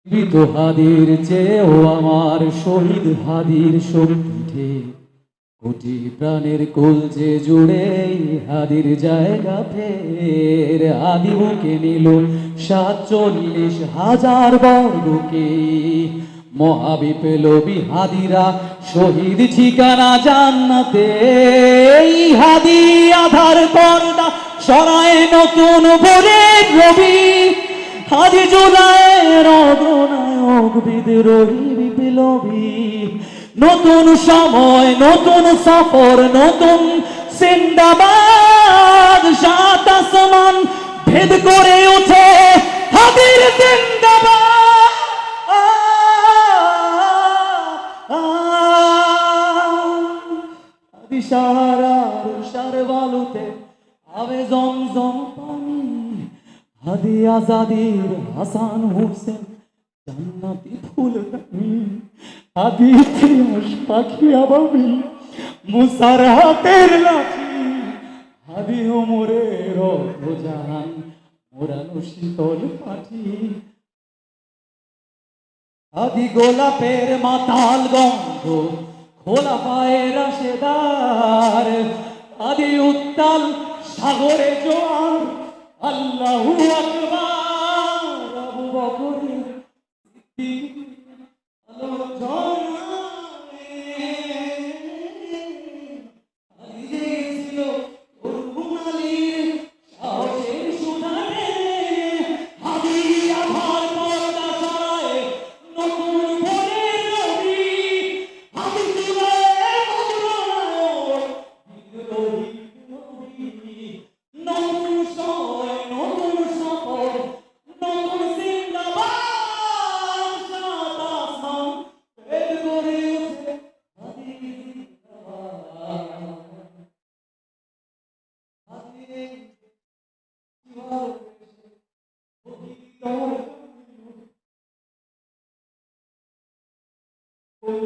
জীবিত হাদির চেয়েও আমার শহীদ হাদির শক্তিতে কোটি প্রাণের কলজে জুড়ে হাদির জায়গা ফের হাদি বুকে নিল 47,000 বর্গকে মহাবিপ্লবী হাদিরা শহীদ ঠিকানা জান্নাতে। এই হাদি আধার পর্দা সরায় নতুন ভোরের রবি, হাদি জুলাইয়ের অগ্রনায়ক বিদ্রোহী বিপ্লবী। নতুন সময় নতুন সফর নতুন জিন্দাবাদ, সাত আসমান ভেদ করে ওঠে হাদির জিন্দাবাদ। হাদি সাহারার সার বালুতে আবে জমজম পানি, হাদি আজাদির হাসান হোসেন জান্নাতি ফুলদানি। হাদি ইতিহাস পাখি আবাবি মুসার হাতের লাঠি, হাদি ওমরের রক্তজান মোরানো শীতল পাঠি। হাদি গোলাপের মাতাল গন্ধ খোলা পায়ের রাশেদার, হাদি উত্তাল সাগরে জোয়ার আল্লাহু আকবার। আবু বকরের সিদ্দিক আলোচনায় হাদি ছিল তরুণ আলীর সাহসের সুধানে। হাদি আধার পর্দা সরায় নতুন ভোরের রবি, হাদি জুলাইয়ের অগ্রনায়ক বিদ্রোহী বিপ্লবী। নতুন সময় নতুন সফর নতুন জিন্দাবাদ, সাত আসমান ভেদ করে ওঠে হাদি জিন্দাবাদ। হাদি জীবন